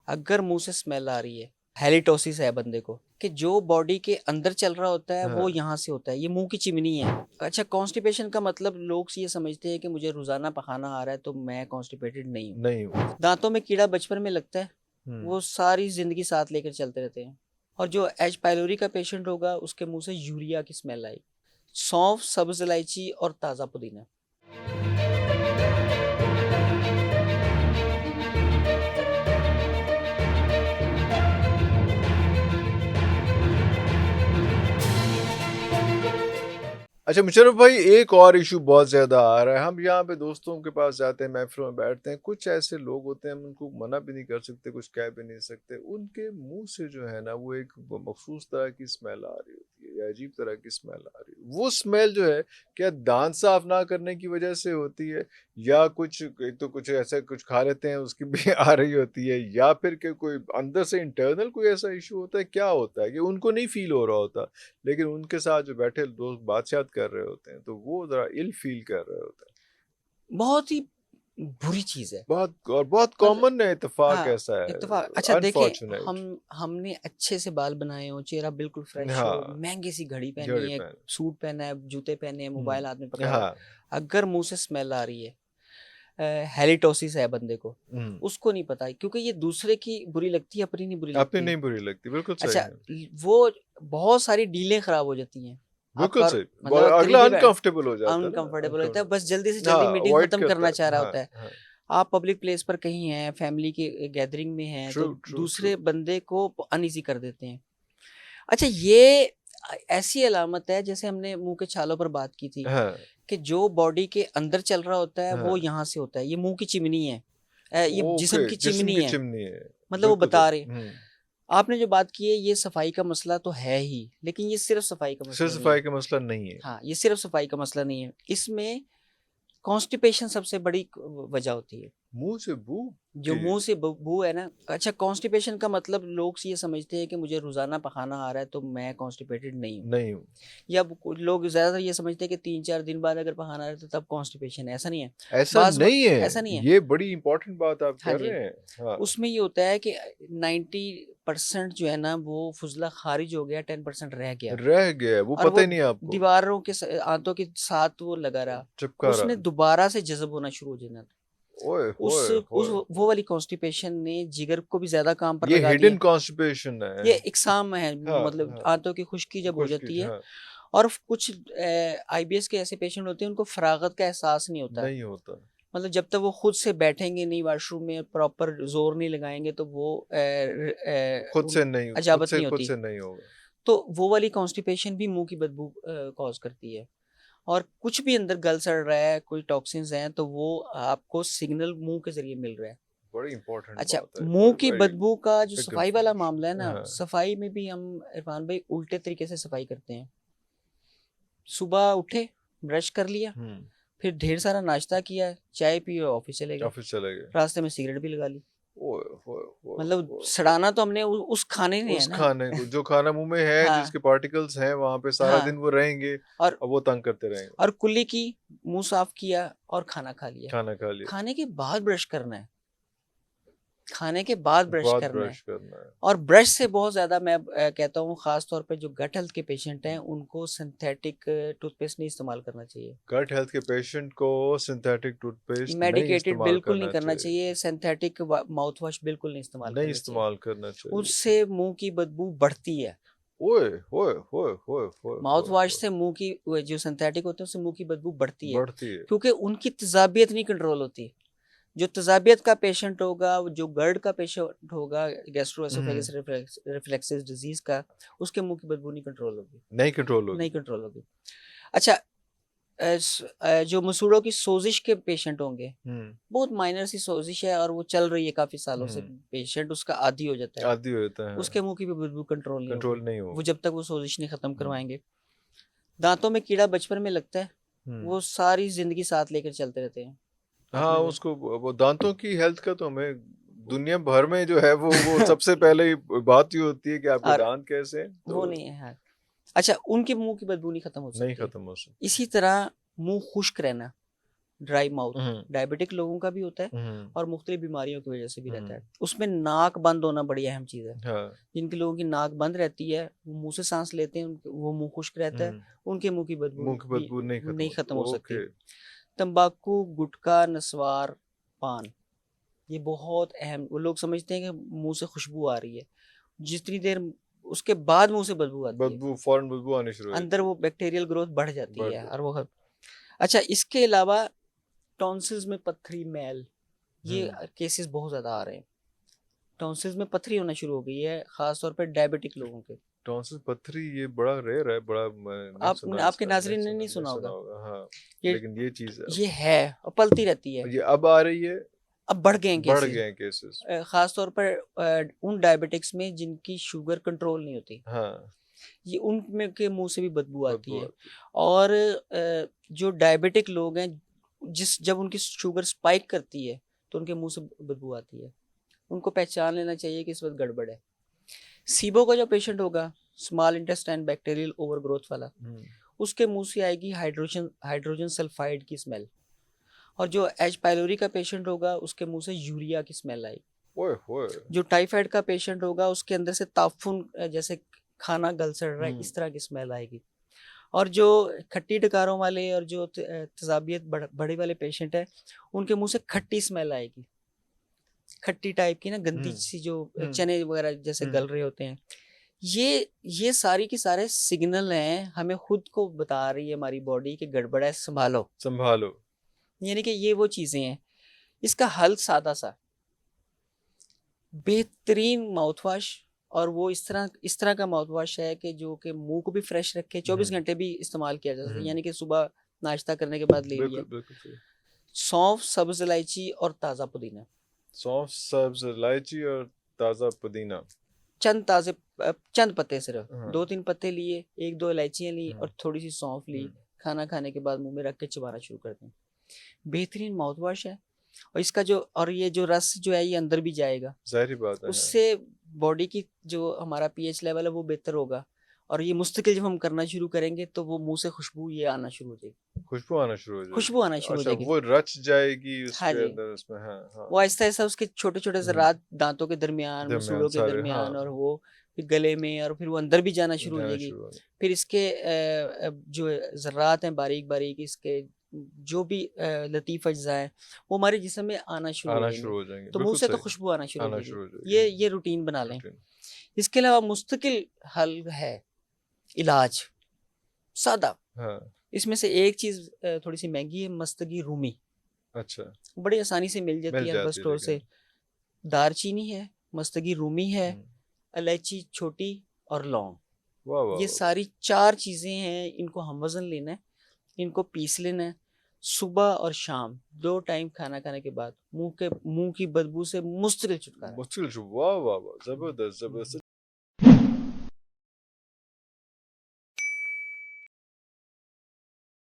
अगर मुंह से स्मेल आ रही है, हेलिटोसिस है बंदे को, कि जो बॉडी के अंदर चल रहा होता है वो हाँ। यहाँ से होता है, ये मुंह की चिमनी है। अच्छा, कॉन्स्टिपेशन का मतलब लोग ये समझते हैं कि मुझे रोजाना पखाना आ रहा है तो मैं कॉन्स्टिपेटेड नहीं हूँ। नहीं हूँ। दांतों में कीड़ा बचपन में लगता है, हम्म। वो सारी जिंदगी साथ लेकर चलते रहते हैं। और जो एच पाइलोरी का पेशेंट होगा उसके मुंह से यूरिया की स्मेल आई। सौंफ, सब्ज इलायची और ताज़ा पुदीना। अच्छा मुशर्रफ भाई, एक और इशू बहुत ज्यादा आ रहा है। हम यहाँ पे दोस्तों के पास जाते हैं, महफिलों में बैठते हैं, कुछ ऐसे लोग होते हैं हम उनको मना भी नहीं कर सकते, कुछ कह भी नहीं सकते। उनके मुंह से जो है ना वो एक मखसूस तरह की स्मेल आ रही होती है, या अजीब तरह की स्मेल आ रही है। वो स्मेल जो है, क्या दांत साफ ना करने की वजह से होती है, या कुछ एक तो कुछ ऐसा कुछ खा लेते हैं उसकी भी आ रही होती है, या फिर कि कोई अंदर से इंटरनल कोई ऐसा इशू होता है? क्या होता है कि उनको नहीं फील हो रहा होता, लेकिन उनके साथ जो बैठे लोग बातचीत कर रहे होते हैं तो वो जरा इल फील कर रहे होते हैं? बहुत ही बुरी चीज है। बहुत और बहुत मतलब, कॉमन है, इत्तेफाक हाँ, ऐसा है, इत्तेफाक। अच्छा देखें, अनफॉर्चुनेट। हमने अच्छे से बाल बनाए हो, चेहरा बिल्कुल फ्रेश हो, हाँ। महंगी सी घड़ी पहनी जड़ी है, पैन। सूट पहना है, जूते पहने हैं, मोबाइल हाथ में पकड़ा हुआ है, हाँ। अगर मुंह से स्मेल आ रही है, हेलिटोसिस है बंदे को, हम्म। उसको नहीं पता है, क्योंकि ये दूसरे की बुरी लगती है, अपनी नहीं बुरी अपनी लगती। नहीं बुरी लगती, बिल्कुल सही अच्छा, है। वो बहुत सारी डीलें खराब हो जाती हैं बिल्कुल आपका। सही। मतलब अगला करीबी अनकंफर्टेबल हो जाता है ना, अनकंफर्टेबल होता है, बस जल्दी से अनकंफर्टेबल। जल्दी हाँ, मीटिंग अवॉइड खत्म करता करना चाह है। रहा हाँ। होता है। हाँ। आप पब्लिक प्लेस पर कहीं हैं, फैमिली की गैदरिंग में हैं, ट्रू तो ट्रू ट्रू। दूसरे बंदे को अनईजी कर देते हैं। अच्छा, ये ऐसी अलामत है, जैसे हमने मुंह के छालों पर बात की थी, हाँ। कि जो बॉडी के अंदर चल रहा होता है वो हाँ। यहाँ से होता है, ये मुंह की चिमनी है। ये ओके, जिस्म की जिस्म चिमनी की है। चिमनी है। मतलब वो बिल्कुल बता सही। रहे, आपने जो बात की है ये सफाई का मसला तो है ही, लेकिन ये सिर्फ सफाई का सिर्फ मसला नहीं सफाई है। का मसला नहीं है। हाँ, ये सिर्फ सफाई का मसला नहीं है, इसमें कॉन्स्टिपेशन सबसे बड़ी वजह होती है। मुंह से बू जो की। मुंह से बदबू है ना। अच्छा, कॉन्स्टिपेशन का मतलब लोग ये समझते हैं कि मुझे रोजाना पखाना आ रहा है तो मैं कॉन्स्टिपेटेड नहीं हूँ। नहीं हूँ। या लोग ज्यादातर ये समझते हैं कि 3-4 दिन बाद अगर पखाना आ रहा है तो तब कॉन्स्टिपेशन है। ऐसा नहीं है। ऐसा बाज नहीं है। ऐसा नहीं है। ये बड़ी इंपॉर्टेंट बात आप हाँ कर जी, रहे हैं। हाँ। उसमें ये होता है कि 90% जो है ना वो फुजला खारिज हो गया, 10% रह गया। रह गया, वो और पता वो ही नहीं आपको। दीवारों के आंतों के साथ वो लगा रहा, चिपका उसने रहा। दोबारा से जज्ब होना शुरू हो जाना। ओए उस होए उस होए। वो वाली कॉन्स्टिपेशन ने जिगर को भी ज्यादा काम पर ये लगा हिडन दिया। कॉन्स्टिपेशन है। ये इकसाम है, हाँ। मतलब हाँ। आंतों की खुश्की जब हो खुशकी, जाती है। हाँ। और कुछ आईबीएस के ऐसे पेशेंट होते हैं उनको फरागत का एहसास नहीं होता। नहीं होता। मतलब जब तक वो खुद से बैठेंगे नहीं वॉशरूम में, प्रॉपर जोर नहीं लगाएंगे तो वो खुद से नहीं, अजाबत नहीं खुद होती। से नहीं होगा। तो वो वाली कॉन्स्टिपेशन भी मुंह की बदबू कॉज करती है। और कुछ भी अंदर गल सड़ रहा है, कोई टॉक्सिन्स हैं, तो वो आपको सिग्नल मुंह के जरिए मिल रहा है। बड़ी इंपॉर्टेंट अच्छा, बात है, मुंह बड़ी की वेरी बदबू का जो बिग सफाई वाला इंफॉर्मेशन। मामला है ना, हाँ। सफाई में भी हम, इरफान भाई, उल्टे तरीके से सफाई करते हैं। सुबह उठे, ब्रश कर लिया, फिर ढेर सारा नाश्ता किया, चाय पी और ऑफिस चले गए, ऑफिस चले गए। रास्ते में सिगरेट भी लगा ली। ओए होए होए मतलब होए होए। सड़ाना तो हमने उस खाने ने है उस ना। खाने को, जो खाना मुंह में है, हाँ, जिसके पार्टिकल्स हैं वहां पे, सारा दिन हाँ। वो रहेंगे और और वो तंग करते रहेंगे। और कुल्ली की, मुंह साफ किया और खाना खा लिया। खाना खा लिया। खाने के बाद ब्रश करना है, खाने के बाद ब्रश बाद करना है। ब्रश करना है। और ब्रश से बहुत ज़्यादा मैं कहता हूँ, ख़ास तौर पे जो गट हेल्थ के पेशेंट हैं उनको सिंथेटिक टूथपेस्ट नहीं इस्तेमाल करना चाहिए। गट हेल्थ के पेशेंट को सिंथेटिक टूथपेस्ट नहीं मेडिकेटेड इस्तेमाल बिल्कुल नहीं करना करना चाहिए। चाहिए, सिंथेटिक माउथ वॉश बिल्कुल नहीं इस्तेमाल नहीं करना चाहिए। इस्तेमाल करना चाहिए। उससे मुंह की बदबू बढ़ती है। ओए होए होए होए होए माउथ होए वॉश होए। से मुंह की, वो जो सिंथेटिक होते हैं उससे मुंह की बदबू बढ़ती है, बढ़ती है। क्योंकि उनकी तेजाबियत नहीं कंट्रोल होती। जो तेजाबियत का पेशेंट होगा, जो गर्ड का पेशेंट होगा, गैस्ट्रोएसोफेगस रिफ्लेक्सेस डिजीज का, उसके मुंह की बदबू नहीं कंट्रोल होगी। नहीं कंट्रोल नहीं होगी। कंट्रोल होगी। अच्छा, जो मसूड़ों की सोजिश के पेशेंट होंगे, हम्म। बहुत माइनर सी सोजिश है और वो चल रही है काफी सालों से, हम्म। पेशेंट उसका आदी हो जाता है, आदि होता है। उसके मुंह की भी बदबू कंट्रोल नहीं कंट्रोल होगी, नहीं वो होगा। जब तक वो सोजिश नहीं खत्म हम्म। करवाएंगे। दांतों में कीड़ा बचपन में लगता है, हम्म। वो सारी जिंदगी साथ लेकर चलते रहते हैं। हाँ, आपने उसको वो दांतों की हेल्थ का तो हमें दुनिया भर में जो है वो सबसे पहले ही बात ही होती है कि आपके और दांत कैसे हैं, वो तो नहीं है, हाँ। अच्छा, उनके मुंह की बदबू नहीं खत्म हो नहीं सकती। खत्म हो सकती। इसी तरह मुंह खुश्क रहना, ड्राई माउथ, हम्म, डायबिटिक लोगों का भी होता है हम्म, और मुख्तलिफ बीमारियों की वजह से भी रहता है। हम्म, उसमें नाक बंद होना बड़ी अहम चीज़ है। हाँ, जिनके लोगों की नाक बंद रहती है, वो मुंह से सांस लेते हैं, वो मुंह खुश्क रहता है, हम्म, उनके मुंह की बदबू मुंह की भी बदबू नहीं खत्म नहीं होती, खत्म हो सकती। ओके। तंबाकू, गुटखा, नस्वार, पान, ये बहुत अहम, वो लोग समझते हैं कि मुंह से खुशबू आ रही है, जितनी देर उसके बाद मुंह से बदबू आती है, बदबू, फौरन बदबू आनी शुरू हो अंदर जाती वो बैक्टीरियल ग्रोथ बढ़ है, जाती बढ़ है और जाती वो अच्छा, इसके अलावा टॉन्सिल्स में पत्थरी, मैल, है। ये केसेस बहुत ज़्यादा आ रहे हैं। टॉन्सिल्स में पत्थरी होना शुरू हो गई है, खास तौर पर डायबिटिक लोगों के। टॉन्सिल पथरी ये बड़ा रेयर है, बड़ा नहीं आप सुना आपके इसका, नाजरीन ने नहीं नहीं सुना सुना होगा। होगा, हाँ। ये लेकिन ये चीज़ ये है और पलती रहती है। ये अब आ रही है, अब बढ़ गए हैं बढ़ केसेस, गए हैं केसेस। खास तौर पर उन डायबिटिक्स में जिनकी शुगर कंट्रोल नहीं होती, हाँ, ये उनमें के मुंह से भी बदबू आती बदबू है। आती और जो डायबिटिक लोग हैं, जब उनकी शुगर स्पाइक करती है तो उनके मुंह से बदबू आती है। उनको पहचान लेना चाहिए कि इस वक्त गड़बड़ है। सीबो का जो पेशेंट होगा, स्मॉल इंटेस्टाइन बैक्टीरियल ओवरग्रोथ वाला, है। उसके मुंह से आएगी हाइड्रोजन हाइड्रोजन सल्फाइड की स्मेल। और जो एच पाइलोरी का पेशेंट होगा, उसके मुंह से यूरिया की स्मेल आएगी। ओए होए। जो टाइफाइड का पेशेंट होगा, उसके अंदर से ताफुन, जैसे खाना गल सड़ रहा है, हम्म, इस तरह की स्मेल आएगी। और जो खट्टी डकारों वाले और जो तजाबियत बड़े वाले पेशेंट है, उनके मुंह से खट्टी स्मेल आएगी, खट्टी टाइप की ना, गंदी हम्म, सी, जो हम्म, चने वगैरह जैसे हम्म, गल रहे होते हैं। ये सारी की सारे सिग्नल हैं, हमें खुद को बता रही है हमारी बॉडी कि गड़बड़ है, संभालो। संभालो। यानी कि ये वो चीजें हैं। इसका हल सादा सा, बेहतरीन माउथ वॉश। और वो इस तरह का माउथ वॉश है कि जो कि मुंह को भी फ्रेश रखे, 24 हम्म, घंटे भी इस्तेमाल किया जा सकता है। हम्म, यानी कि सुबह नाश्ता करने के बाद ले लिया। बिल्कुल बिल्कुल सही। सौंफ, सब्ज इलायची और ताज़ा पुदीना, सौंफ, सब्ज इलायची और ताज़ा पुदीना। चंद पत्ते, सिर्फ हाँ, 2-3 पत्ते लिए, 1-2 इलायचियाँ ली हम्म, और थोड़ी सी सौंफ ली। हम्म, खाना खाने के बाद मुंह में रख के चबाना शुरू कर दें। बेहतरीन माउथ वॉश है। और इसका जो, और ये जो रस जो है, ये अंदर भी जाएगा, जाहिर बात है, हाँ। उससे बॉडी की जो हमारा पीएच लेवल है वो बेहतर होगा। और ये मुस्तकिल जब हम करना शुरू करेंगे तो वो मुंह से खुशबू ये आना शुरू हो जाएगी, खुशबू आना शुरू हो खुशबू आना जाएगी, शुरू हो अच्छा जाएगी। वो रच जाएगी हाँ उसके जी, अंदर, उसमें, हाँ हाँ। वो आहिस्ता आहिस्ता उसके छोटे छोटे हम्म, ज़रात दांतों के दरमियान, दरमियान मसूड़ों के सारे, हाँ, दरमियान, और वो फिर गले में, और फिर वो अंदर भी जाना शुरू हो जाना जाएगी। शुरू हो फिर इसके जो ज़रात हैं बारीक बारीक, इसके जो भी लतीफ़ अज्जा हैं, वो हमारे जिस्म में आना शुरू हो आना जाएंगे। शुरू हो जाएंगे, तो मुंह बिल्कुल से तो सही। खुशबू आना शुरू हो आना जाएगी। शुरू हो जाएगी, ये रूटीन बना लें। रूटीन। इसके अलावा मुस्तकिल हल है, इलाज सादा। हाँ, इसमें से एक चीज़ थोड़ी सी महंगी है, मस्तगी रूमी, अच्छा, बड़ी आसानी से मिल जाती मिल है हर्बल जाती है स्टोर से। लेकिन। दारचीनी है, मस्तगी रूमी है, हम्म, इलायची छोटी और लौंग, वाह वाह ये वाह वाह। सारी 4 चीज़ें हैं। इनको हम वज़न लेना है, इनको पीस लेना है। सुबह और शाम 2 टाइम खाना खाने के बाद मुंह की बदबू से मुस्तकिल छुटकारा। मुश्किल, वाह वाह वाह, जबरदस्त जबरदस्त।